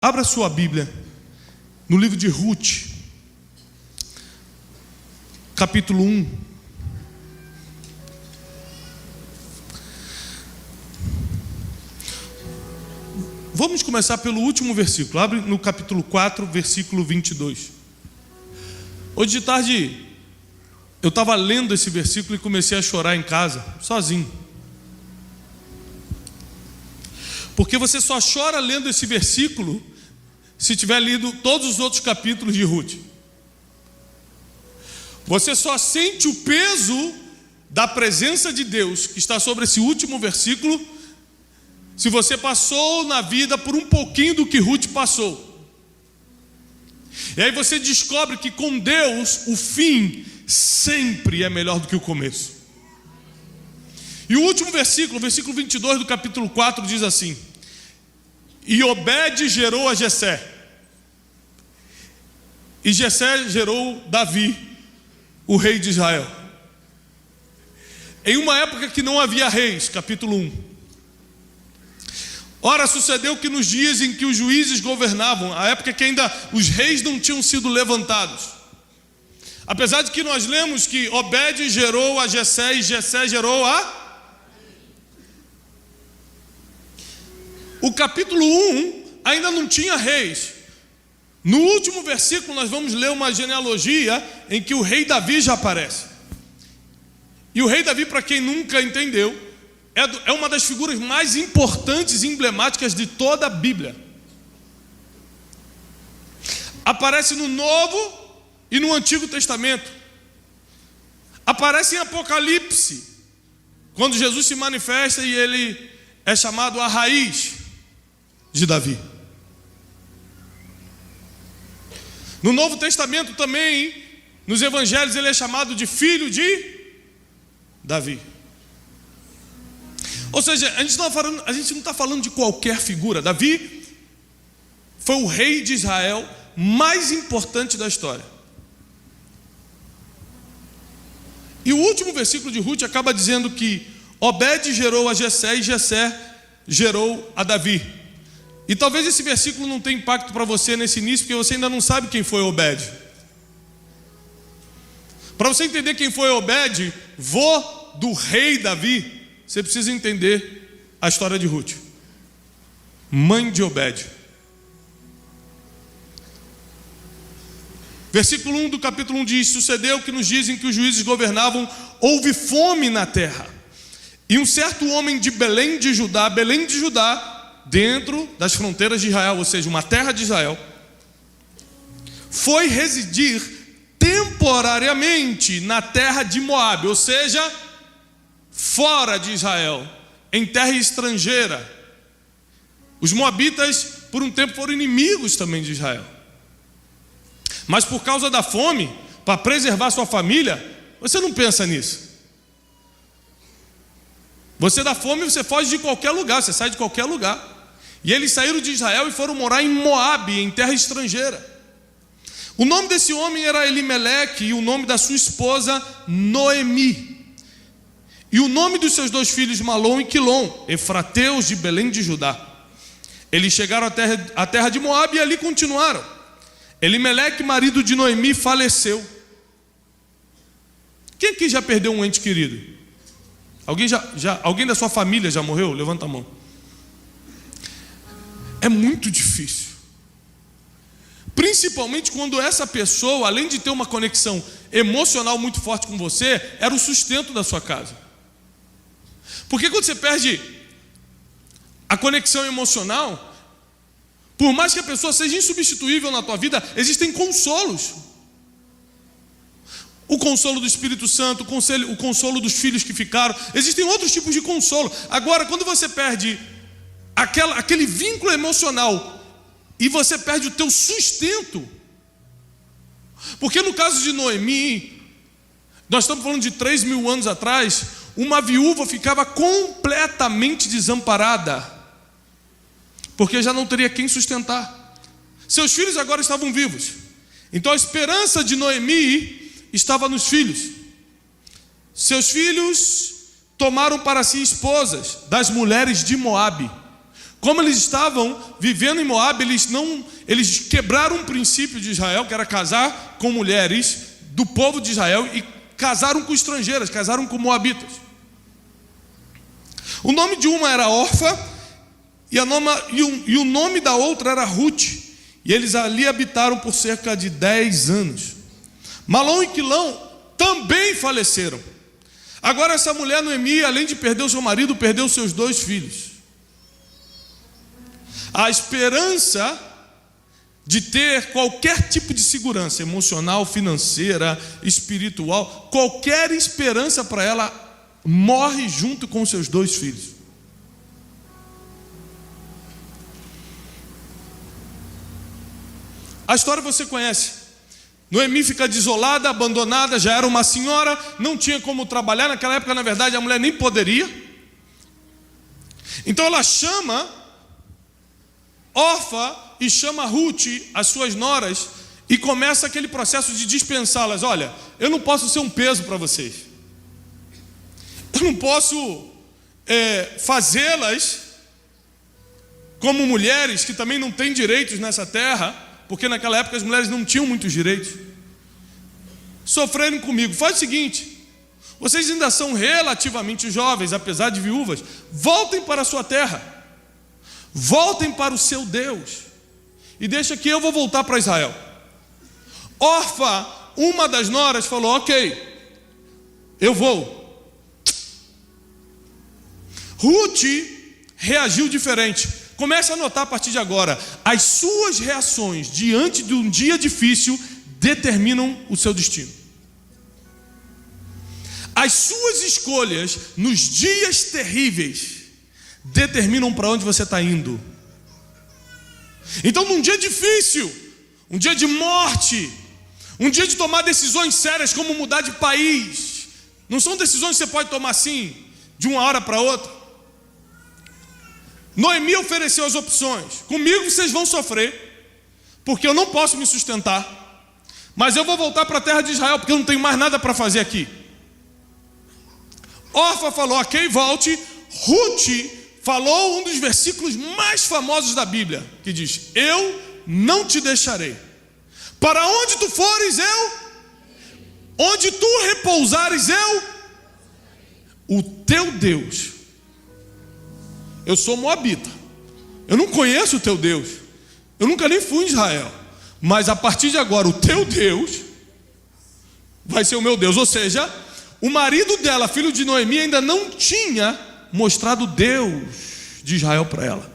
Abra sua Bíblia no livro de Ruth, capítulo 1. Vamos começar pelo último versículo. Abre no capítulo 4, versículo 22. Hoje de tarde eu estava lendo esse versículo e comecei a chorar em casa, sozinho. Porque você só chora lendo esse versículo se tiver lido todos os outros capítulos de Ruth. Você só sente o peso da presença de Deus que está sobre esse último versículo se você passou na vida por um pouquinho do que Ruth passou. E aí você descobre que com Deus o fim sempre é melhor do que o começo. E o último versículo, o versículo 22 do capítulo 4 diz assim: e Obed gerou a Jessé, e Jessé gerou Davi, o rei de Israel. Em uma época que não havia reis, capítulo 1. Ora, sucedeu que nos dias em que os juízes governavam, a época que ainda os reis não tinham sido levantados, apesar de que nós lemos que Obed gerou a Jessé e Jessé gerou a... O capítulo 1 ainda não tinha reis. No último versículo nós vamos ler uma genealogia em que o rei Davi já aparece. E o rei Davi, para quem nunca entendeu, é uma das figuras mais importantes e emblemáticas de toda a Bíblia. Aparece no Novo e no Antigo Testamento. Aparece em Apocalipse, quando Jesus se manifesta e ele é chamado a raiz de Davi. No Novo Testamento também, nos Evangelhos, ele é chamado de filho de Davi. Ou seja, a gente não está falando de qualquer figura. Davi foi o rei de Israel mais importante da história. E o último versículo de Ruth acaba dizendo que Obed gerou a Jessé e Jessé gerou a Davi. E talvez esse versículo não tenha impacto para você nesse início, porque você ainda não sabe quem foi Obed. Para você entender quem foi Obed, vô do rei Davi, você precisa entender a história de Ruth, mãe de Obed. Versículo 1 do capítulo 1 diz: sucedeu que nos dias em que os juízes governavam, houve fome na terra. E um certo homem de Belém de Judá, dentro das fronteiras de Israel, ou seja, uma terra de Israel, foi residir temporariamente na terra de Moabe, ou seja, fora de Israel, em terra estrangeira. Os moabitas por um tempo foram inimigos também de Israel, mas por causa da fome, para preservar sua família, você não pensa nisso. Você dá fome, você foge de qualquer lugar, você sai de qualquer lugar. E eles saíram de Israel e foram morar em Moabe, em terra estrangeira. O nome desse homem era Elimeleque e o nome da sua esposa Noemi. E o nome dos seus dois filhos Malom e Quilom, efrateus de Belém de Judá. Eles chegaram à terra de Moabe e ali continuaram. Elimeleque, marido de Noemi, faleceu. Quem aqui já perdeu um ente querido? Alguém da sua família já morreu? Levanta a mão. É muito difícil. Principalmente quando essa pessoa, além de ter uma conexão emocional muito forte com você, era o sustento da sua casa. Porque quando você perde a conexão emocional, por mais que a pessoa seja insubstituível na tua vida, existem consolos. O consolo do Espírito Santo, o consolo dos filhos que ficaram. Existem outros tipos de consolo. Agora, quando você perde aquele vínculo emocional e você perde o teu sustento, porque no caso de Noemi, nós estamos falando de 3.000 anos atrás, uma viúva ficava completamente desamparada, porque já não teria quem sustentar. Seus filhos agora estavam vivos, então a esperança de Noemi estava nos filhos. Seus filhos tomaram para si esposas das mulheres de Moabe, Como eles estavam vivendo em Moabe, eles quebraram um princípio de Israel, que era casar com mulheres do povo de Israel, e casaram com estrangeiras, casaram com moabitas. O nome de uma era Orfa, e o nome da outra era Ruth. E eles ali habitaram por cerca de 10 anos. Malom e Quilão também faleceram. Agora essa mulher, Noemi, além de perder o seu marido, perdeu seus 2 filhos. A esperança de ter qualquer tipo de segurança emocional, financeira, espiritual, qualquer esperança para ela, morre junto com seus 2 filhos. A história você conhece. Noemi fica desolada, abandonada, já era uma senhora, não tinha como trabalhar. Naquela época, na verdade, a mulher nem poderia. Então ela chama Orfa e chama Ruth, as suas noras, e começa aquele processo de dispensá-las. Olha, eu não posso ser um peso para vocês. Eu não posso fazê-las como mulheres que também não têm direitos nessa terra, porque naquela época as mulheres não tinham muitos direitos, sofrerem comigo. Faz o seguinte: vocês ainda são relativamente jovens, apesar de viúvas, voltem para a sua terra, voltem para o seu Deus, e deixa que eu vou voltar para Israel. Orfa, uma das noras, falou: ok, eu vou. Ruth reagiu diferente. Comece a notar a partir de agora: as suas reações diante de um dia difícil determinam o seu destino. As suas escolhas nos dias terríveis determinam para onde você está indo. Então, num dia difícil, um dia de morte, um dia de tomar decisões sérias como mudar de país, não são decisões que você pode tomar assim, de uma hora para outra. Noemi ofereceu as opções: comigo vocês vão sofrer, porque eu não posso me sustentar, mas eu vou voltar para a terra de Israel, porque eu não tenho mais nada para fazer aqui. Orfa falou: ok, volte. Ruth falou um dos versículos mais famosos da Bíblia, que diz: eu não te deixarei. Para onde tu fores, onde tu repousares, o teu Deus. Eu sou moabita, eu não conheço o teu Deus, eu nunca nem fui em Israel, mas a partir de agora o teu Deus vai ser o meu Deus. Ou seja, o marido dela, filho de Noemi, ainda não tinha mostrado Deus de Israel para ela.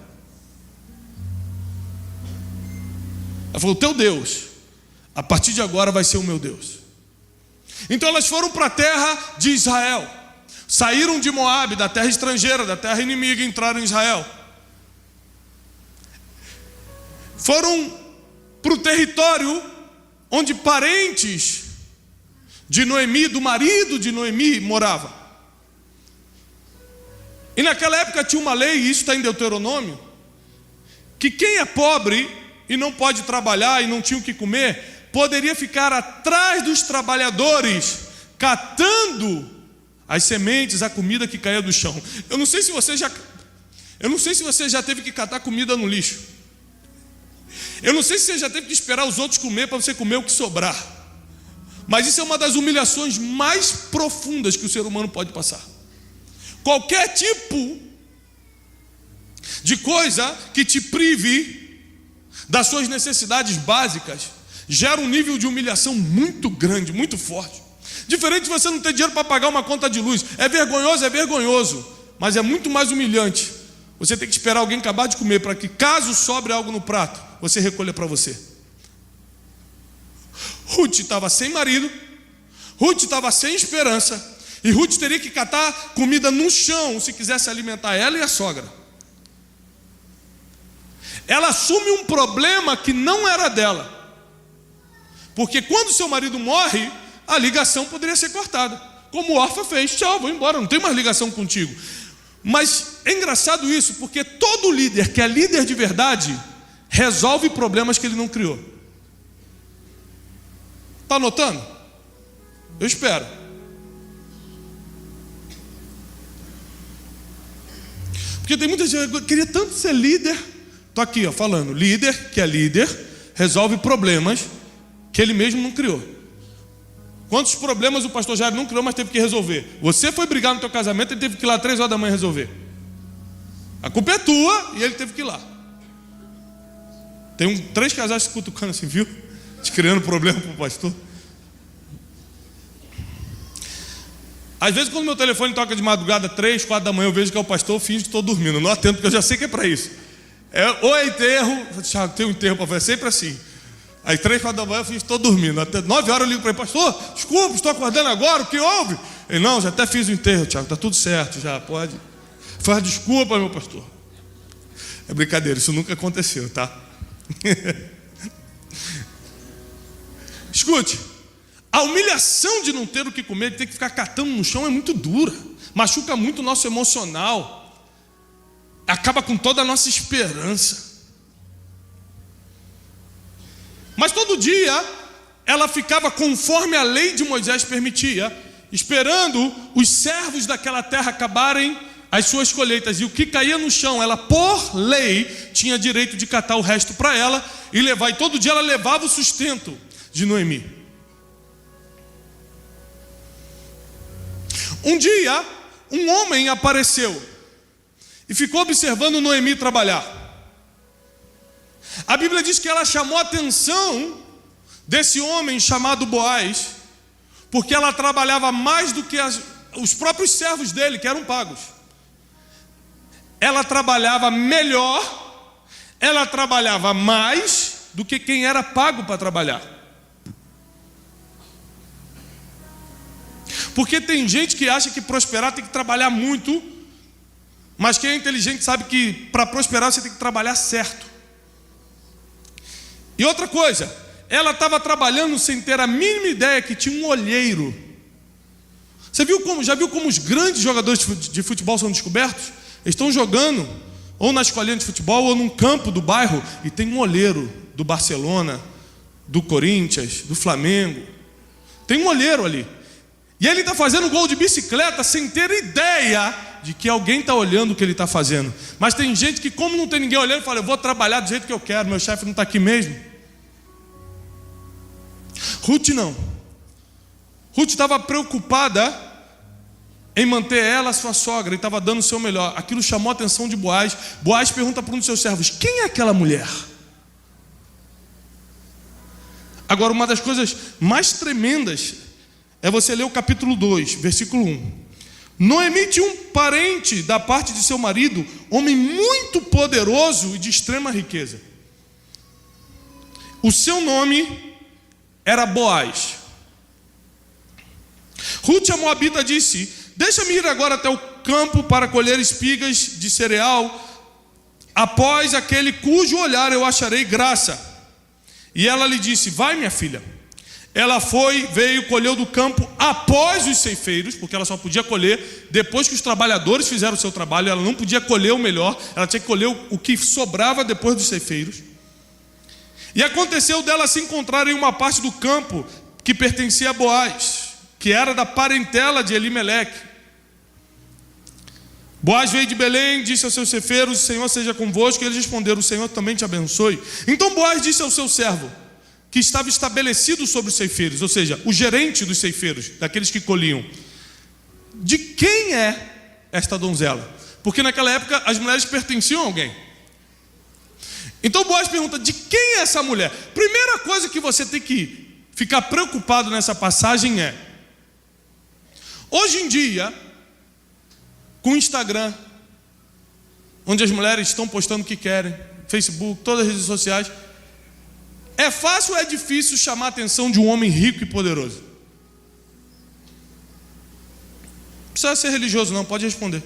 Ela falou: teu Deus, a partir de agora vai ser o meu Deus. Então elas foram para a terra de Israel. Saíram de Moabe, da terra estrangeira, da terra inimiga, e entraram em Israel. Foram para o território onde parentes de Noemi, do marido de Noemi, moravam. E naquela época tinha uma lei, e isso está em Deuteronômio, que quem é pobre e não pode trabalhar e não tinha o que comer, poderia ficar atrás dos trabalhadores, catando as sementes, a comida que caía do chão. Eu não sei se você já teve que catar comida no lixo. Eu não sei se você já teve que esperar os outros comer para você comer o que sobrar. Mas isso é uma das humilhações mais profundas que o ser humano pode passar. Qualquer tipo de coisa que te prive das suas necessidades básicas gera um nível de humilhação muito grande, muito forte. Diferente de você não ter dinheiro para pagar uma conta de luz. É vergonhoso, mas é muito mais humilhante você ter que esperar alguém acabar de comer para que, caso sobre algo no prato, você recolha para você. Ruth estava sem marido, Ruth estava sem esperança, e Ruth teria que catar comida no chão se quisesse alimentar ela e a sogra. Ela assume um problema que não era dela, porque quando seu marido morre, a ligação poderia ser cortada, como Orfa fez: tchau, vou embora, não tenho mais ligação contigo. Mas é engraçado isso, porque todo líder que é líder de verdade resolve problemas que ele não criou. Está notando? Eu espero. Porque tem muita gente que queria tanto ser líder. Estou aqui, falando, líder que é líder, resolve problemas que ele mesmo não criou. Quantos problemas o pastor Jair não criou, mas teve que resolver? Você foi brigar no teu casamento, ele teve que ir lá 3 horas da manhã resolver. A culpa é tua e ele teve que ir lá. Tem 3 casais se cutucando assim, viu? Te criando problema para o pastor. Às vezes quando meu telefone toca de madrugada, 3, 4 da manhã, eu vejo que é o pastor, eu finjo que estou dormindo. Não atento, porque eu já sei que é para isso. Ou é enterro, Thiago, tem um enterro para fazer, sempre assim. Aí 3, 4 da manhã eu finjo que estou dormindo. Até 9 horas eu ligo para ele, pastor, desculpa, estou acordando agora, o que houve? Ele, não, já até fiz o enterro, Thiago, está tudo certo, já pode. Faz desculpa, meu pastor. É brincadeira, isso nunca aconteceu, tá? Escute, a humilhação de não ter o que comer, de ter que ficar catando no chão é muito dura, machuca muito o nosso emocional, acaba com toda a nossa esperança. Mas todo dia ela ficava conforme a lei de Moisés permitia, esperando os servos daquela terra acabarem as suas colheitas, e o que caía no chão, ela por lei tinha direito de catar o resto para ela e levar, e todo dia ela levava o sustento de Noemi. Um dia, um homem apareceu e ficou observando Noemi trabalhar. A Bíblia diz que ela chamou a atenção desse homem chamado Boaz, porque ela trabalhava mais do que os próprios servos dele, que eram pagos. Ela trabalhava melhor, ela trabalhava mais do que quem era pago para trabalhar. Porque tem gente que acha que prosperar tem que trabalhar muito, mas quem é inteligente sabe que para prosperar você tem que trabalhar certo. E outra coisa, ela estava trabalhando sem ter a mínima ideia que tinha um olheiro. Você já viu como os grandes jogadores de futebol são descobertos? Eles estão jogando ou na escolinha de futebol ou num campo do bairro e tem um olheiro do Barcelona, do Corinthians, do Flamengo. Tem um olheiro ali. E ele está fazendo gol de bicicleta sem ter ideia de que alguém está olhando o que ele está fazendo. Mas tem gente que, como não tem ninguém olhando, fala, eu vou trabalhar do jeito que eu quero, meu chefe não está aqui mesmo. Ruth não. Ruth estava preocupada em manter ela, sua sogra, e estava dando o seu melhor. Aquilo chamou a atenção de Boaz. Boaz pergunta para um dos seus servos, quem é aquela mulher? Agora, uma das coisas mais tremendas é você ler o capítulo 2, versículo 1. Noemi tinha um parente da parte de seu marido, homem muito poderoso e de extrema riqueza. O seu nome era Boaz. Ruth, a moabita, disse, deixa-me ir agora até o campo para colher espigas de cereal, após aquele cujo olhar eu acharei graça. E ela lhe disse, vai, minha filha. Ela foi, veio, colheu do campo após os ceifeiros, porque ela só podia colher depois que os trabalhadores fizeram o seu trabalho. Ela não podia colher o melhor, ela tinha que colher o que sobrava depois dos ceifeiros. E aconteceu dela se encontrar em uma parte do campo que pertencia a Boaz, que era da parentela de Elimeleque. Boaz veio de Belém, disse aos seus ceifeiros, o Senhor seja convosco. E eles responderam, o Senhor também te abençoe. Então Boaz disse ao seu servo, que estava estabelecido sobre os ceifeiros, ou seja, o gerente dos ceifeiros, daqueles que colhiam, de quem é esta donzela? Porque naquela época as mulheres pertenciam a alguém. Então Boaz pergunta, de quem é essa mulher? Primeira coisa que você tem que ficar preocupado nessa passagem é, hoje em dia, com o Instagram, onde as mulheres estão postando o que querem, Facebook, todas as redes sociais, é fácil ou é difícil chamar a atenção de um homem rico e poderoso? Não precisa ser religioso não, pode responder.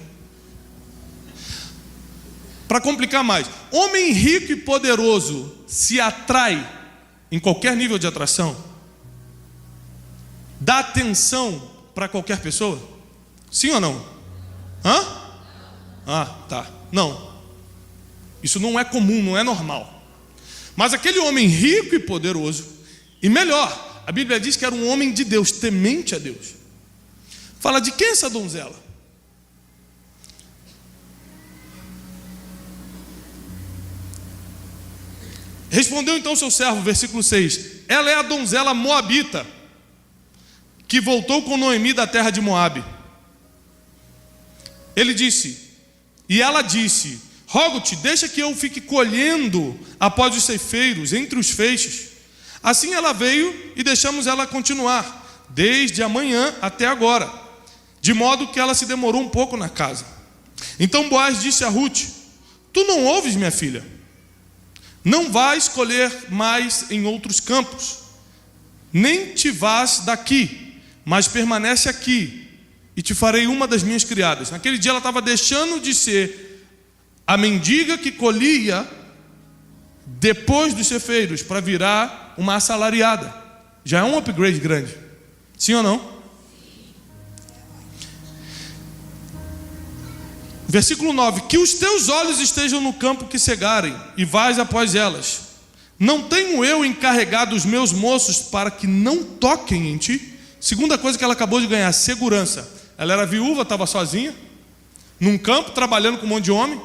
Para complicar mais, homem rico e poderoso se atrai em qualquer nível de atração? Dá atenção para qualquer pessoa? Sim ou não? Hã? Ah, tá. Não. Isso não é comum, não é normal. Mas aquele homem rico e poderoso, e melhor, a Bíblia diz que era um homem de Deus, temente a Deus. Fala, de quem é essa donzela? Respondeu então seu servo, versículo 6: ela é a donzela moabita, que voltou com Noemi da terra de Moabe. Ele disse, e ela disse: rogo-te, deixa que eu fique colhendo após os ceifeiros, entre os feixes. Assim ela veio e deixamos ela continuar, desde amanhã até agora, de modo que ela se demorou um pouco na casa. Então Boaz disse a Ruth: tu não ouves, minha filha? Não vais colher mais em outros campos, nem te vás daqui, mas permanece aqui, e te farei uma das minhas criadas. Naquele dia ela estava deixando de ser a mendiga que colhia depois dos ceifeiros para virar uma assalariada. Já é um upgrade grande, sim ou não? Versículo 9: que os teus olhos estejam no campo que cegarem, e vais após elas. Não tenho eu encarregado os meus moços para que não toquem em ti? Segunda coisa que ela acabou de ganhar: segurança. Ela era viúva, estava sozinha, num campo, trabalhando com um monte de homem.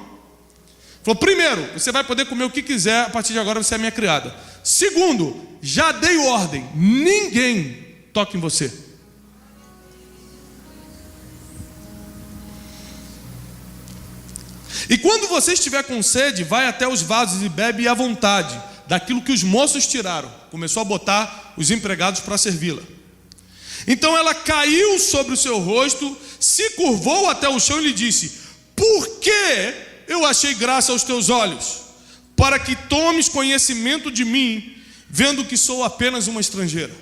Falou: primeiro, você vai poder comer o que quiser, a partir de agora você é minha criada. Segundo, já dei ordem, ninguém toque em você. E quando você estiver com sede, vai até os vasos e bebe à vontade daquilo que os moços tiraram. Começou a botar os empregados para servi-la. Então ela caiu sobre o seu rosto, se curvou até o chão e lhe disse: por que eu achei graça aos teus olhos? Para que tomes conhecimento de mim, vendo que sou apenas uma estrangeira.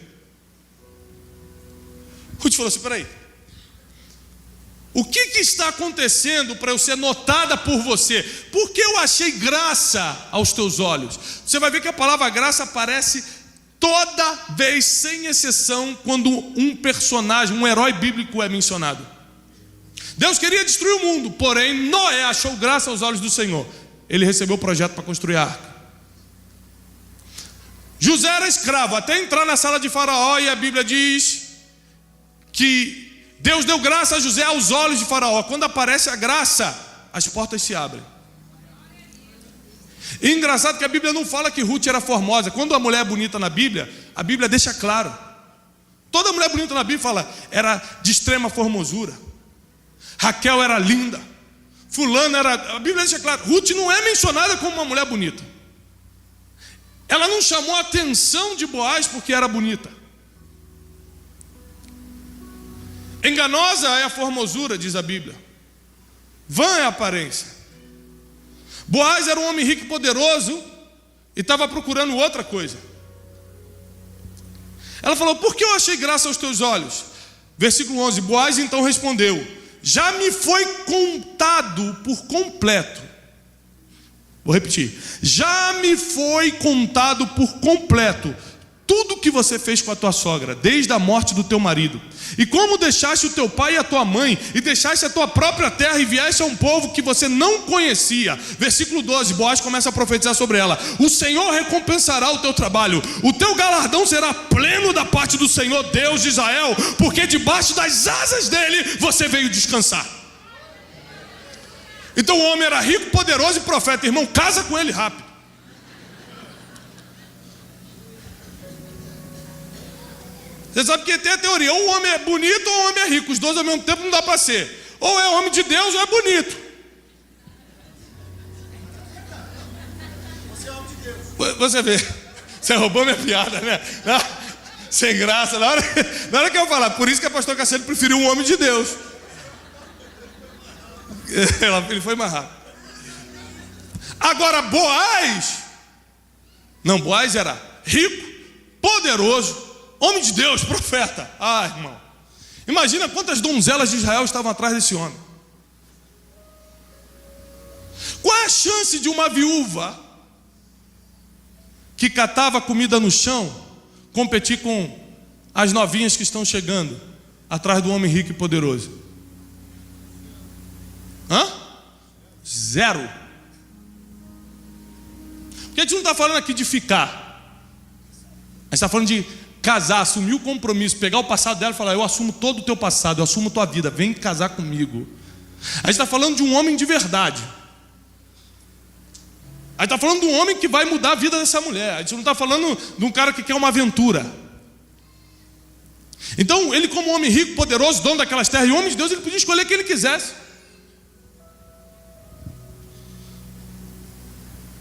Ruth falou assim: peraí, o que está acontecendo para eu ser notada por você? Por que eu achei graça aos teus olhos? Você vai ver que a palavra graça aparece toda vez, sem exceção, quando um personagem, um herói bíblico é mencionado. Deus queria destruir o mundo, porém Noé achou graça aos olhos do Senhor. Ele recebeu o projeto para construir a arca. José era escravo até entrar na sala de Faraó, e a Bíblia diz que Deus deu graça a José aos olhos de Faraó. Quando aparece a graça, as portas se abrem. E engraçado que a Bíblia não fala que Ruth era formosa. Quando a mulher é bonita na Bíblia, a Bíblia deixa claro. Toda mulher bonita na Bíblia fala, era de extrema formosura. Raquel era linda. Fulano era... A Bíblia deixa claro. Ruth não é mencionada como uma mulher bonita. Ela não chamou a atenção de Boaz porque era bonita. Enganosa é a formosura, diz a Bíblia. Vã é a aparência. Boaz era um homem rico e poderoso e estava procurando outra coisa. Ela falou: por que eu achei graça aos teus olhos? Versículo 11: Boaz então respondeu: já me foi contado por completo. Vou repetir: já me foi contado por completo tudo que você fez com a tua sogra, desde a morte do teu marido, e como deixaste o teu pai e a tua mãe, e deixaste a tua própria terra, e vieste a um povo que você não conhecia. Versículo 12, Boaz começa a profetizar sobre ela: o Senhor recompensará o teu trabalho, o teu galardão será pleno da parte do Senhor Deus de Israel, porque debaixo das asas dele você veio descansar. Então o homem era rico, poderoso e profeta. Irmão, casa com ele rápido. Você sabe que tem a teoria: ou o homem é bonito ou o homem é rico. Os dois ao mesmo tempo não dá para ser. Ou é homem de Deus ou é bonito. Você é homem de Deus. Você vê, você roubou minha piada, né? Sem graça. Na hora que eu falar, por isso que a pastor Cassiano preferiu um homem de Deus. Ele foi mais rápido. Agora Boaz, não, Boaz era rico, poderoso, homem de Deus, profeta. Ah, irmão, imagina quantas donzelas de Israel estavam atrás desse homem. Qual é a chance de uma viúva que catava comida no chão competir com as novinhas que estão chegando atrás do homem rico e poderoso? Zero. Porque a gente não está falando aqui de ficar, a gente está falando de casar, assumir o compromisso, pegar o passado dela e falar: eu assumo todo o teu passado, eu assumo tua vida, vem casar comigo. A gente está falando de um homem de verdade. Aí está falando de um homem que vai mudar a vida dessa mulher. A gente não está falando de um cara que quer uma aventura. Então, ele como homem rico, poderoso, dono daquelas terras e homem de Deus, ele podia escolher quem ele quisesse.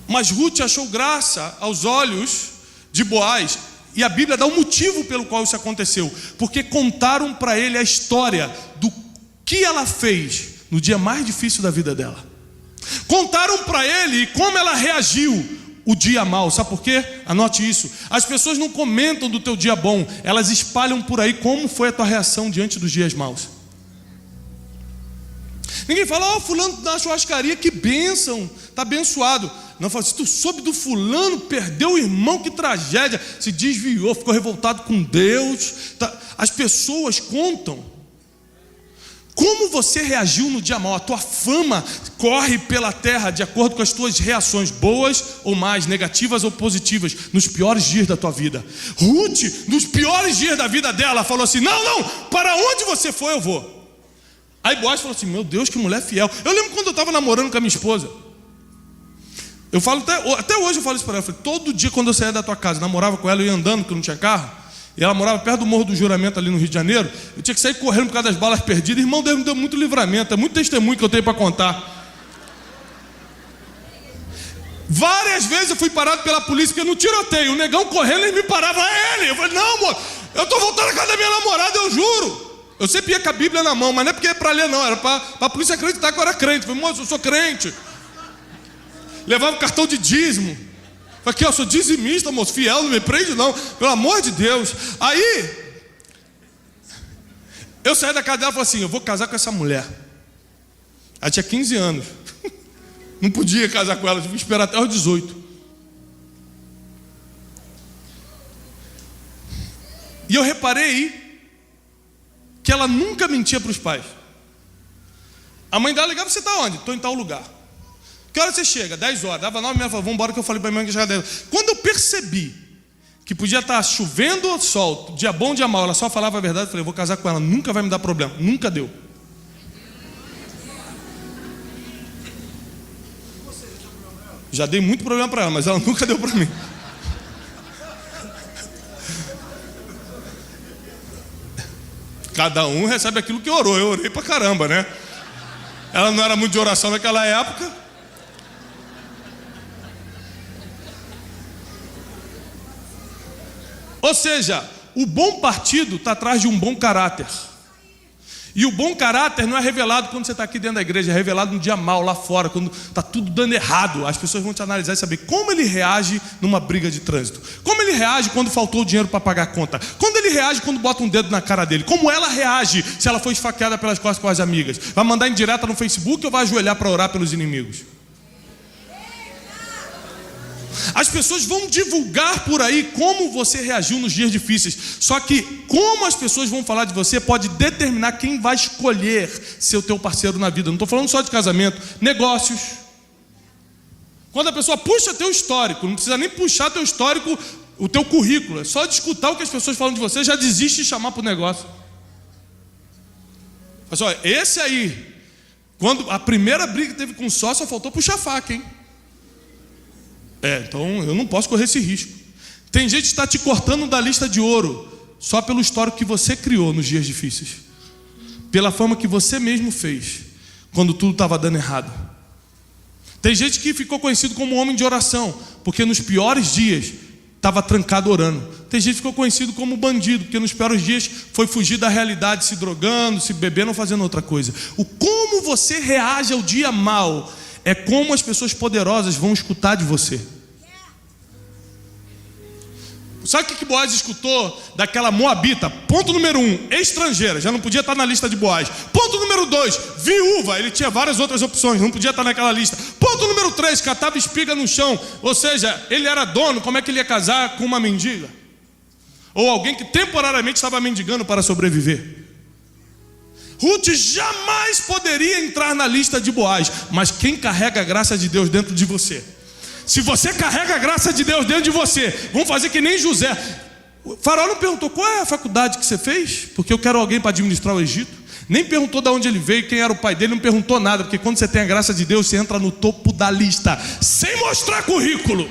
Mas Ruth achou graça aos olhos de Boaz. E a Bíblia dá um motivo pelo qual isso aconteceu. Porque contaram para ele a história do que ela fez no dia mais difícil da vida dela. Contaram para ele como ela reagiu o dia mau. Sabe por quê? Anote isso. As pessoas não comentam do teu dia bom. Elas espalham por aí como foi a tua reação diante dos dias maus. Ninguém fala, fulano da churrascaria, que bênção, está abençoado. Não, fala, se tu soube do fulano, perdeu o irmão, que tragédia, se desviou, ficou revoltado com Deus. As pessoas contam como você reagiu no dia mau. A tua fama corre pela terra de acordo com as tuas reações, boas ou mais, negativas ou positivas, nos piores dias da tua vida. Ruth, nos piores dias da vida dela, falou assim, não, para onde você for eu vou. Aí Boaz falou assim, meu Deus, que mulher fiel. Eu lembro quando eu estava namorando com a minha esposa. Eu falo até hoje eu falo isso para ela. Eu falei, todo dia quando eu saía da tua casa, namorava com ela, eu ia andando, porque eu não tinha carro. E ela morava perto do Morro do Juramento, ali no Rio de Janeiro. Eu tinha que sair correndo por causa das balas perdidas. Irmão, Deus me deu muito livramento, é muito testemunho que eu tenho para contar. Várias vezes eu fui parado pela polícia, porque no tiroteio, o negão correndo, ele me parava, ele. Eu falei, não, amor, eu estou voltando à casa da minha namorada, eu juro. Eu sempre ia com a Bíblia na mão, mas não é porque é para ler não, era para a polícia acreditar que eu era crente. Eu falei, moço, eu sou crente. Levava um cartão de dízimo. Falei, aqui, eu sou dizimista, moço, fiel, não me prende não, pelo amor de Deus. Aí, eu saí da casa dela e falei assim, eu vou casar com essa mulher. Ela tinha 15 anos. Não podia casar com ela, tive que esperar até os 18. E eu reparei que ela nunca mentia para os pais. A mãe dela ligava, você está onde? Estou em tal lugar. Que hora você chega? 10 horas. Dava 9, minha falou, vamos embora que eu falei para a minha mãe que já 10 horas. Quando eu percebi que podia estar chovendo ou sol, dia bom, dia mau, ela só falava a verdade, eu falei, eu vou casar com ela, nunca vai me dar problema. Nunca deu. Já dei muito problema para ela, mas ela nunca deu para mim. Cada um recebe aquilo que orou. Eu orei pra caramba, né? Ela não era muito de oração naquela época. Ou seja, o bom partido está atrás de um bom caráter. E o bom caráter não é revelado quando você está aqui dentro da igreja, é revelado no dia mau, lá fora, quando está tudo dando errado. As pessoas vão te analisar e saber como ele reage numa briga de trânsito. Como ele reage quando faltou o dinheiro para pagar a conta. Como ele reage quando bota um dedo na cara dele. Como ela reage se ela foi esfaqueada pelas costas com as amigas. Vai mandar indireta no Facebook ou vai ajoelhar para orar pelos inimigos? As pessoas vão divulgar por aí como você reagiu nos dias difíceis. Só que como as pessoas vão falar de você pode determinar quem vai escolher ser o teu parceiro na vida. Não estou falando só de casamento, negócios. Quando a pessoa puxa teu histórico, não precisa nem puxar teu histórico, o teu currículo. É só de escutar o que as pessoas falam de você, já desiste de chamar para o negócio. Mas olha, esse aí, quando a primeira briga que teve com o sócio, só faltou puxar a faca, hein? Então eu não posso correr esse risco. Tem gente que está te cortando da lista de ouro só pelo histórico que você criou nos dias difíceis, pela fama que você mesmo fez quando tudo estava dando errado. Tem gente que ficou conhecido como homem de oração porque nos piores dias estava trancado orando. Tem gente que ficou conhecido como bandido porque nos piores dias foi fugir da realidade, se drogando, se bebendo ou fazendo outra coisa. O como você reage ao dia mau é como as pessoas poderosas vão escutar de você. Sabe o que Boaz escutou daquela moabita? Ponto número 1, estrangeira, já não podia estar na lista de Boaz. Ponto número 2, viúva, ele tinha várias outras opções, não podia estar naquela lista. Ponto número 3, catava espiga no chão, ou seja, ele era dono, como é que ele ia casar com uma mendiga? Ou alguém que temporariamente estava mendigando para sobreviver. Ruth jamais poderia entrar na lista de Boaz, mas quem carrega a graça de Deus dentro de você? Se você carrega a graça de Deus dentro de você, vamos fazer que nem José. O faraó não perguntou qual é a faculdade que você fez, porque eu quero alguém para administrar o Egito. Nem perguntou de onde ele veio, quem era o pai dele, não perguntou nada, porque quando você tem a graça de Deus, você entra no topo da lista, sem mostrar currículo.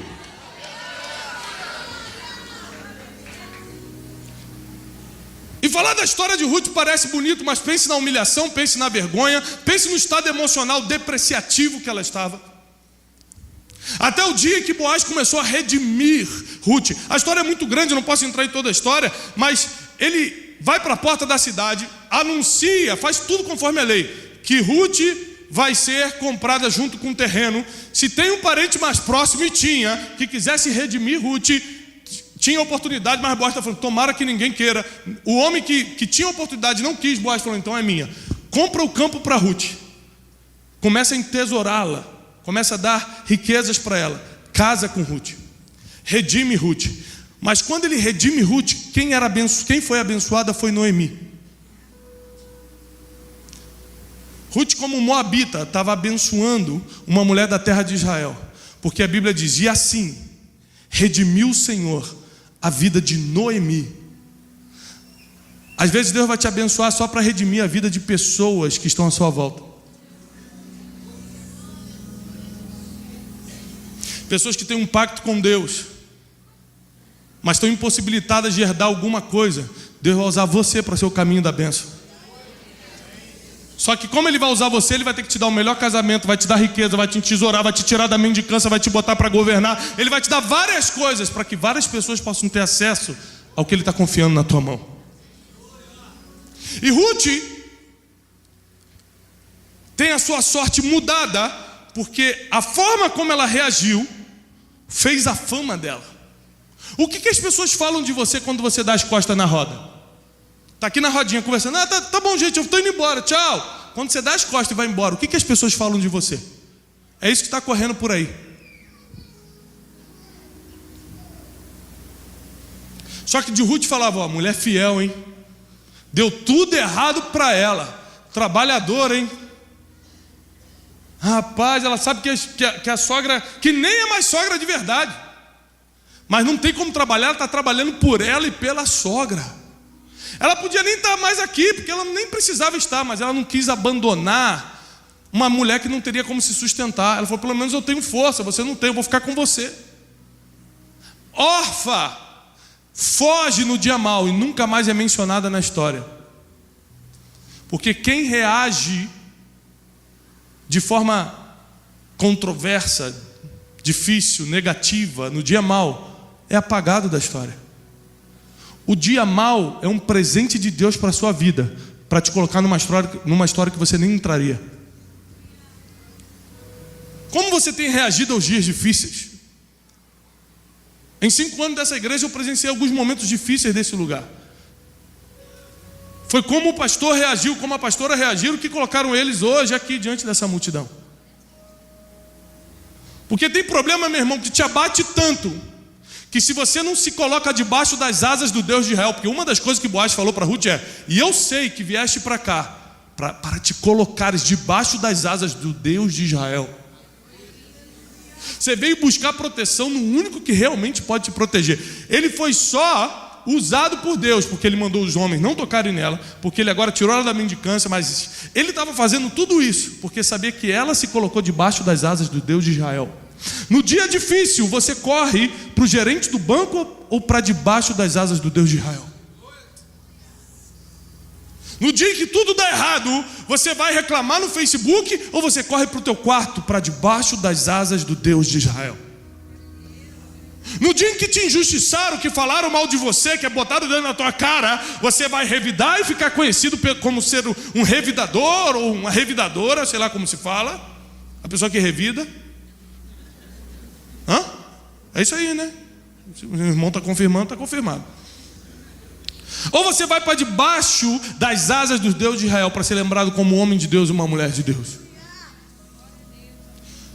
E falar da história de Ruth parece bonito, mas pense na humilhação, pense na vergonha, pense no estado emocional depreciativo que ela estava. Até o dia que Boaz começou a redimir Ruth. A história é muito grande, eu não posso entrar em toda a história, mas ele vai para a porta da cidade, anuncia, faz tudo conforme a lei, que Ruth vai ser comprada junto com o terreno. Se tem um parente mais próximo, e tinha, que quisesse redimir Ruth, tinha oportunidade, mas Boaz está falando, tomara que ninguém queira. O homem que tinha oportunidade não quis, Boaz falou, então é minha. Compra o campo para Ruth, começa a entesourá-la, começa a dar riquezas para ela, casa com Ruth, redime Ruth. Mas quando ele redime Ruth, quem foi abençoada foi Noemi. Ruth, como moabita, estava abençoando uma mulher da terra de Israel, porque a Bíblia diz, e assim redimiu o Senhor a vida de Noemi. Às vezes Deus vai te abençoar só para redimir a vida de pessoas que estão à sua volta. Pessoas que têm um pacto com Deus, mas estão impossibilitadas de herdar alguma coisa. Deus vai usar você para ser o caminho da bênção. Só que como Ele vai usar você, Ele vai ter que te dar o melhor casamento, vai te dar riqueza, vai te tesourar, vai te tirar da mendicância, vai te botar para governar. Ele vai te dar várias coisas para que várias pessoas possam ter acesso ao que Ele está confiando na tua mão. E Ruth tem a sua sorte mudada, porque a forma como ela reagiu fez a fama dela. O que as pessoas falam de você quando você dá as costas na roda? Está aqui na rodinha conversando, tá bom gente, eu estou indo embora, tchau. Quando você dá as costas e vai embora, o que as pessoas falam de você? É isso que está correndo por aí. Só que de Ruth falava, ó, mulher fiel, hein? Deu tudo errado para ela. Trabalhadora, hein? Rapaz, ela sabe que a sogra, que nem é mais sogra de verdade, mas não tem como trabalhar, ela está trabalhando por ela e pela sogra. Ela podia nem estar mais aqui, porque ela nem precisava estar, mas ela não quis abandonar uma mulher que não teria como se sustentar. Ela falou, pelo menos eu tenho força, você não tem, eu vou ficar com você. Órfã foge no dia mau e nunca mais é mencionada na história. Porque quem reage de forma controversa, difícil, negativa, no dia mau, é apagado da história. O dia mau é um presente de Deus para a sua vida, para te colocar numa história que você nem entraria. Como você tem reagido aos dias difíceis? Em 5 anos dessa igreja eu presenciei alguns momentos difíceis desse lugar. Foi como o pastor reagiu, como a pastora reagiram, que colocaram eles hoje aqui diante dessa multidão. Porque tem problema, meu irmão, que te abate tanto, que se você não se coloca debaixo das asas do Deus de Israel, porque uma das coisas que Boaz falou para Ruth é, e eu sei que vieste para cá, para te colocares debaixo das asas do Deus de Israel. Você veio buscar proteção no único que realmente pode te proteger. Ele foi só usado por Deus, porque Ele mandou os homens não tocarem nela, porque Ele agora tirou ela da mendicância, mas Ele estava fazendo tudo isso, porque sabia que ela se colocou debaixo das asas do Deus de Israel. No dia difícil, você corre para o gerente do banco ou para debaixo das asas do Deus de Israel? No dia em que tudo dá errado, você vai reclamar no Facebook ou você corre para o teu quarto, para debaixo das asas do Deus de Israel? No dia em que te injustiçaram, que falaram mal de você, que botaram o dedo na tua cara, você vai revidar e ficar conhecido como ser um revidador ou uma revidadora, sei lá como se fala, a pessoa que revida. Hã? É isso aí, né? Se o irmão está confirmando, está confirmado. Ou você vai para debaixo das asas do Deus de Israel para ser lembrado como um homem de Deus e uma mulher de Deus.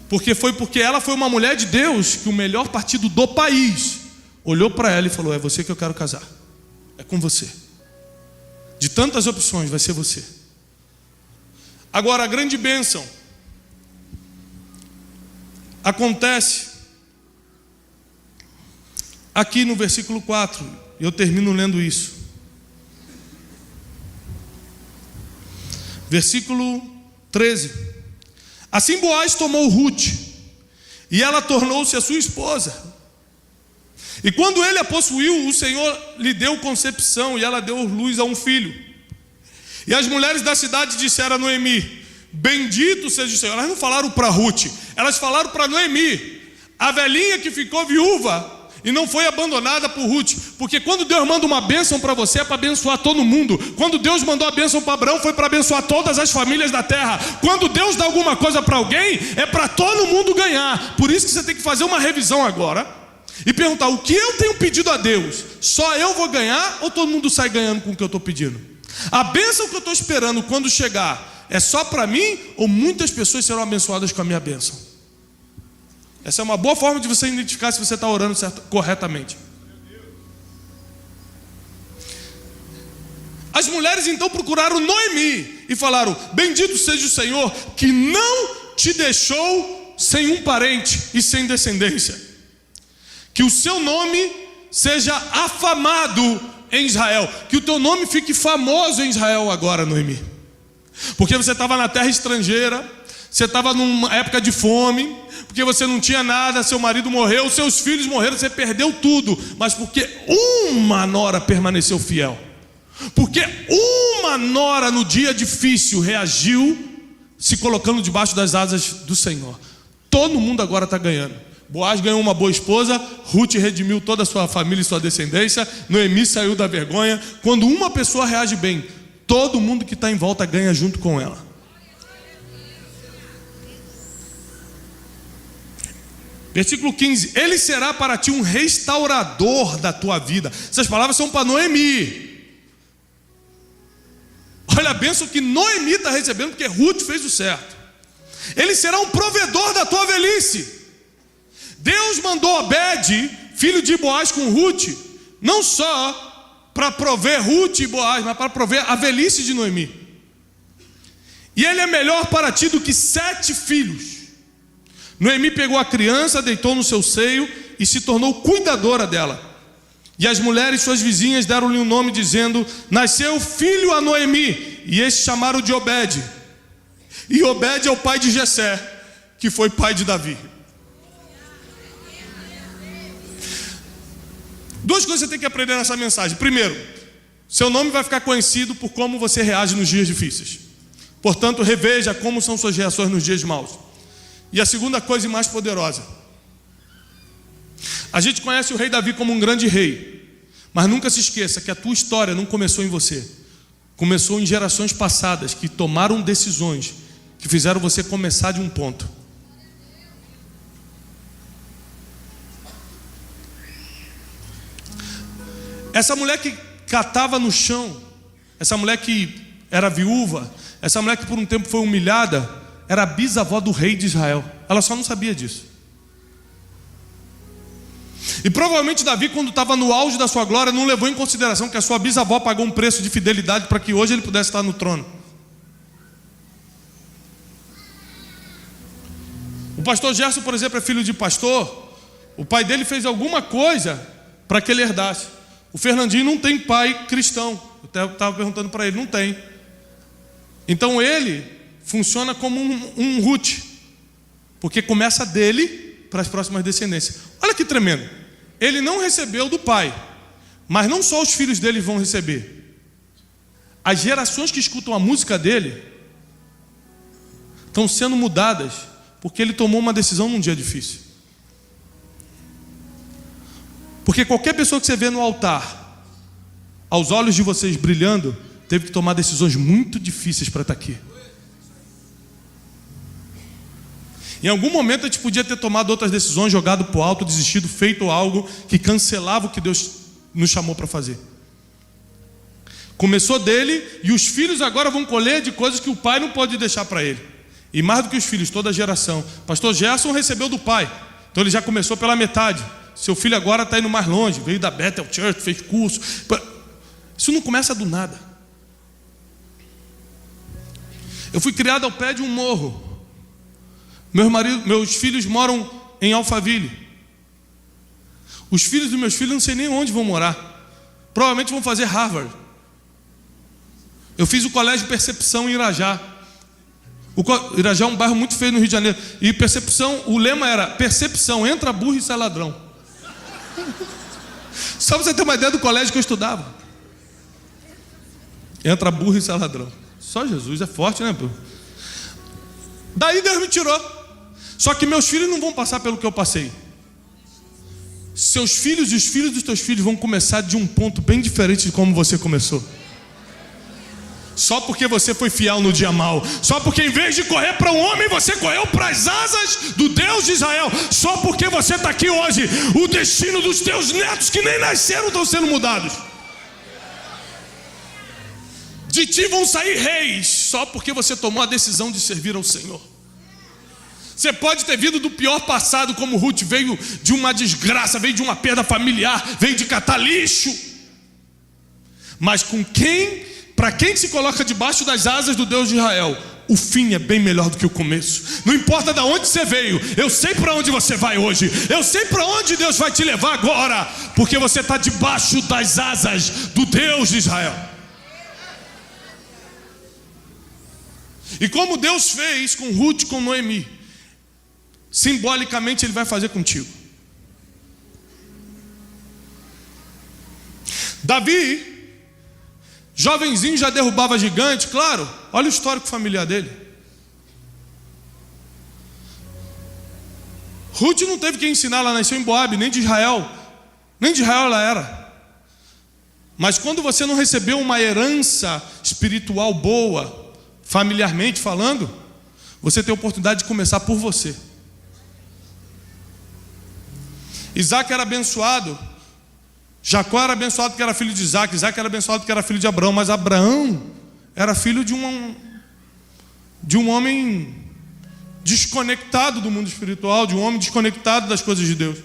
Porque ela foi uma mulher de Deus que o melhor partido do país olhou para ela e falou, é você que eu quero casar, é com você. De tantas opções, vai ser você. Agora, a grande bênção acontece aqui no versículo 4, e eu termino lendo isso. Versículo 13. Assim Boaz tomou Ruth, e ela tornou-se a sua esposa. E quando ele a possuiu, o Senhor lhe deu concepção, e ela deu luz a um filho. E as mulheres da cidade disseram a Noemi: bendito seja o Senhor. Elas não falaram para Ruth, elas falaram para Noemi, a velhinha que ficou viúva e não foi abandonada por Ruth. Porque quando Deus manda uma bênção para você, é para abençoar todo mundo. Quando Deus mandou a bênção para Abraão, foi para abençoar todas as famílias da terra. Quando Deus dá alguma coisa para alguém, é para todo mundo ganhar. Por isso que você tem que fazer uma revisão agora e perguntar: o que eu tenho pedido a Deus, só eu vou ganhar ou todo mundo sai ganhando com o que eu estou pedindo? A bênção que eu estou esperando quando chegar é só para mim, ou muitas pessoas serão abençoadas com a minha bênção? Essa é uma boa forma de você identificar se você está orando corretamente. As mulheres então procuraram Noemi e falaram: bendito seja o Senhor que não te deixou sem um parente e sem descendência. Que o seu nome seja afamado em Israel. Que o teu nome fique famoso em Israel agora, Noemi. Porque você estava na terra estrangeira, você estava numa época de fome, porque você não tinha nada, seu marido morreu, seus filhos morreram, você perdeu tudo. Mas porque uma nora permaneceu fiel, porque uma nora no dia difícil reagiu, se colocando debaixo das asas do Senhor, todo mundo agora está ganhando. Boaz ganhou uma boa esposa, Ruth redimiu toda a sua família e sua descendência, Noemi saiu da vergonha. Quando uma pessoa reage bem, todo mundo que está em volta ganha junto com ela. Versículo 15: ele será para ti um restaurador da tua vida. Essas palavras são para Noemi. Olha a bênção que Noemi está recebendo, porque Ruth fez o certo. Ele será um provedor da tua velhice. Deus mandou Obed, filho de Boaz, com Ruth, não só para prover Ruth e Boaz, mas para prover a velhice de Noemi. E ele é melhor para ti do que 7 filhos. Noemi pegou a criança, deitou no seu seio e se tornou cuidadora dela. E as mulheres, suas vizinhas, deram-lhe um nome, dizendo: nasceu filho a Noemi, e este chamaram de Obed. E Obed é o pai de Jessé, que foi pai de Davi. Duas coisas você tem que aprender nessa mensagem. Primeiro, seu nome vai ficar conhecido por como você reage nos dias difíceis. Portanto, reveja como são suas reações nos dias maus. E a segunda coisa, e mais poderosa: a gente conhece o rei Davi como um grande rei, mas nunca se esqueça que a tua história não começou em você. Começou em gerações passadas que tomaram decisões que fizeram você começar de um ponto. Essa mulher que catava no chão, essa mulher que era viúva, essa mulher que por um tempo foi humilhada, era a bisavó do rei de Israel. Ela só não sabia disso. E provavelmente Davi, quando estava no auge da sua glória, não levou em consideração que a sua bisavó pagou um preço de fidelidade para que hoje ele pudesse estar no trono. O pastor Gerson, por exemplo, é filho de pastor. O pai dele fez alguma coisa para que ele herdasse. O Fernandinho não tem pai cristão. Eu estava perguntando para ele, não tem. Então ele funciona como um Ruth, porque começa dele para as próximas descendências. Olha que tremendo. Ele não recebeu do pai, mas não só os filhos dele vão receber. As gerações que escutam a música dele estão sendo mudadas, porque ele tomou uma decisão num dia difícil. Porque qualquer pessoa que você vê no altar, aos olhos de vocês brilhando, teve que tomar decisões muito difíceis para estar aqui. Em algum momento a gente podia ter tomado outras decisões, jogado para o alto, desistido, feito algo que cancelava o que Deus nos chamou para fazer. Começou dele, e os filhos agora vão colher de coisas que o pai não pode deixar para ele. E mais do que os filhos, toda a geração. Pastor Gerson recebeu do pai, então ele já começou pela metade. Seu filho agora está indo mais longe, veio da Bethel Church, fez curso. Isso não começa do nada. Eu fui criado ao pé de um morro. Meus filhos moram em Alphaville. Os filhos dos meus filhos não sei nem onde vão morar. Provavelmente vão fazer Harvard. Eu fiz o colégio Percepção em Irajá. Irajá é um bairro muito feio no Rio de Janeiro. E Percepção, o lema era: percepção, entra burro e sai ladrão. Só pra você ter uma ideia do colégio que eu estudava. Entra burro e sai ladrão. Só Jesus é forte, né, pô? Daí Deus me tirou. Só que meus filhos não vão passar pelo que eu passei. Seus filhos e os filhos dos teus filhos vão começar de um ponto bem diferente de como você começou. Só porque você foi fiel no dia mau. Só porque em vez de correr para um homem, você correu para as asas do Deus de Israel. Só porque você está aqui hoje, o destino dos teus netos que nem nasceram estão sendo mudados. De ti vão sair reis. Só porque você tomou a decisão de servir ao Senhor. Você pode ter vindo do pior passado, como Ruth veio de uma desgraça, veio de uma perda familiar, veio de catar lixo. Mas para quem se coloca debaixo das asas do Deus de Israel, o fim é bem melhor do que o começo. Não importa de onde você veio, eu sei para onde você vai hoje, eu sei para onde Deus vai te levar agora, porque você está debaixo das asas do Deus de Israel. E como Deus fez com Ruth, com Noemi, simbolicamente Ele vai fazer contigo. Davi, jovenzinho, já derrubava gigante, claro. Olha o histórico familiar dele. Ruth não teve que ensinar, ela nasceu em Moabe, nem de Israel. Nem de Israel ela era. Mas quando você não recebeu uma herança espiritual boa, familiarmente falando, você tem a oportunidade de começar por você. Isaac era abençoado. Jacó era abençoado porque era filho de Isaac. Isaac era abençoado porque era filho de Abraão. Mas Abraão era filho de um homem desconectado do mundo espiritual, de um homem desconectado das coisas de Deus.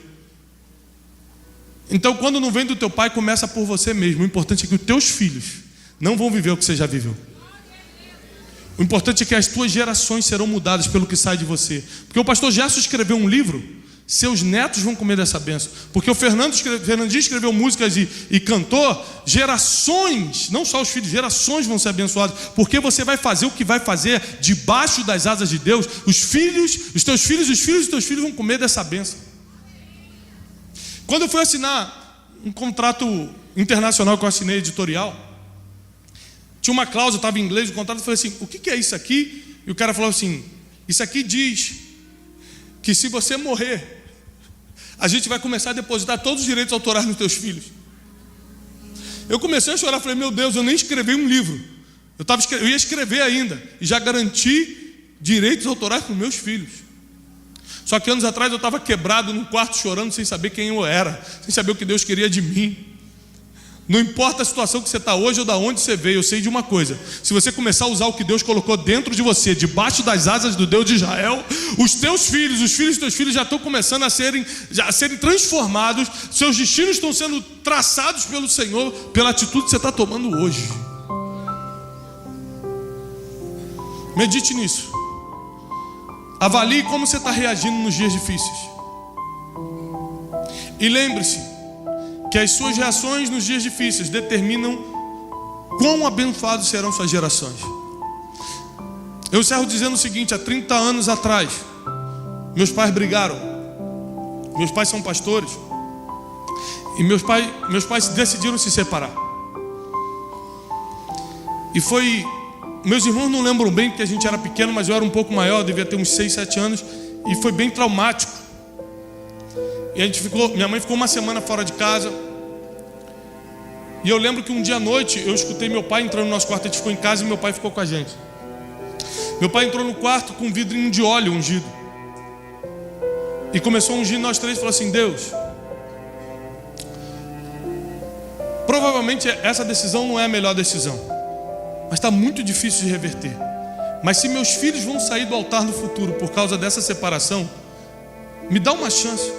Então, quando não vem do teu pai, começa por você mesmo. O importante é que os teus filhos não vão viver o que você já viveu. O importante é que as tuas gerações serão mudadas pelo que sai de você. Porque o pastor Gerson escreveu um livro. Seus netos vão comer dessa bênção. Porque o Fernandinho escreveu músicas e cantou. Gerações, não só os filhos, gerações vão ser abençoadas. Porque você vai fazer o que vai fazer debaixo das asas de Deus. Os teus filhos e os filhos dos teus filhos vão comer dessa bênção. Quando eu fui assinar um contrato internacional que eu assinei, editorial, tinha uma cláusula, estava em inglês, o contrato, eu falei assim: o que é isso aqui? E o cara falou assim: isso aqui diz que se você morrer, a gente vai começar a depositar todos os direitos autorais nos teus filhos. Eu comecei a chorar, falei: meu Deus, eu nem escrevi um livro. Eu ia escrever ainda, e já garanti direitos autorais para os meus filhos. Só que anos atrás eu estava quebrado num quarto chorando, sem saber quem eu era, sem saber o que Deus queria de mim. Não importa a situação que você está hoje ou da onde você veio, eu sei de uma coisa: se você começar a usar o que Deus colocou dentro de você, debaixo das asas do Deus de Israel, os teus filhos, os filhos dos teus filhos já estão começando a serem transformados, seus destinos estão sendo traçados pelo Senhor, pela atitude que você está tomando hoje. Medite nisso. Avalie como você está reagindo nos dias difíceis. E lembre-se que as suas reações nos dias difíceis determinam quão abençoados serão suas gerações. Eu encerro dizendo o seguinte: há 30 anos atrás, meus pais brigaram. Meus pais são pastores. E meus pais decidiram se separar. E foi... Meus irmãos não lembram bem porque a gente era pequeno, mas eu era um pouco maior, devia ter uns 6, 7 anos. E foi bem traumático. E minha mãe ficou uma semana fora de casa. E eu lembro que um dia à noite eu escutei meu pai entrando no nosso quarto. A gente ficou em casa e meu pai ficou com a gente. Meu pai entrou no quarto com um vidrinho de óleo ungido. E começou a ungir nós três e falou assim: Deus, provavelmente essa decisão não é a melhor decisão, mas está muito difícil de reverter. Mas se meus filhos vão sair do altar no futuro por causa dessa separação, me dá uma chance.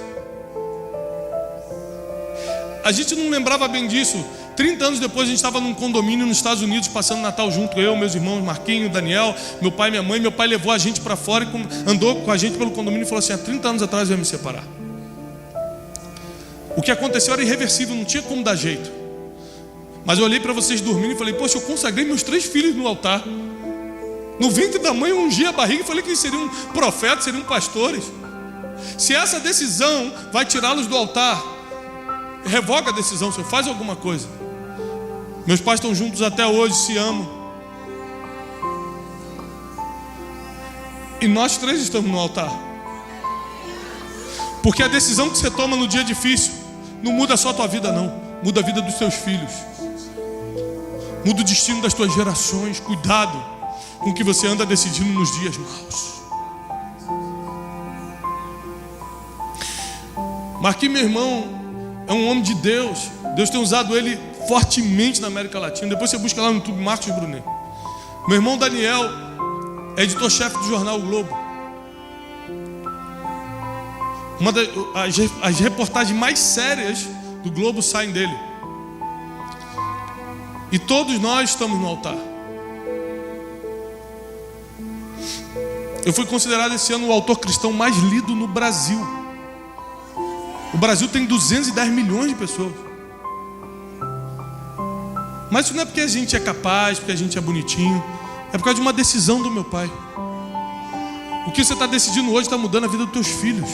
A gente não lembrava bem disso. 30 anos depois a gente estava num condomínio nos Estados Unidos, passando Natal junto, eu, meus irmãos, Marquinho, Daniel, meu pai e minha mãe. Meu pai levou a gente para fora e andou com a gente pelo condomínio e falou assim: há 30 anos atrás eu ia me separar. O que aconteceu era irreversível, não tinha como dar jeito. Mas eu olhei para vocês dormindo e falei, poxa, eu consagrei meus 3 filhos no altar. No ventre da mãe eu ungi a barriga e falei que eles seriam profetas, seriam pastores. Se essa decisão vai tirá-los do altar, revoga a decisão, Senhor, faz alguma coisa. Meus pais estão juntos até hoje, se amam. E nós 3 estamos no altar. Porque a decisão que você toma no dia difícil não muda só a tua vida não, muda a vida dos teus filhos, muda o destino das tuas gerações. Cuidado com o que você anda decidindo nos dias maus. Marquinhos, meu irmão, é um homem de Deus. Deus tem usado ele fortemente na América Latina. Depois você busca lá no YouTube, Marcos Brunet. Meu irmão Daniel é editor-chefe do jornal O Globo. As reportagens mais sérias do Globo saem dele. E todos nós estamos no altar. Eu fui considerado esse ano o autor cristão mais lido no Brasil. O Brasil tem 210 milhões de pessoas. Mas isso não é porque a gente é capaz, porque a gente é bonitinho. É por causa de uma decisão do meu pai. O que você está decidindo hoje está mudando a vida dos teus filhos.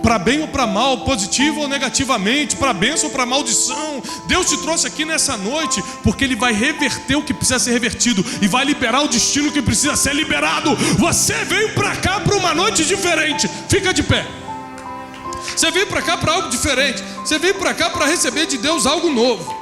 Para bem ou para mal, positivo ou negativamente, para bênção ou para maldição. Deus te trouxe aqui nessa noite porque Ele vai reverter o que precisa ser revertido e vai liberar o destino que precisa ser liberado. Você veio para cá para uma noite diferente. Fica de pé. Você veio para cá para algo diferente. Você veio para cá para receber de Deus algo novo.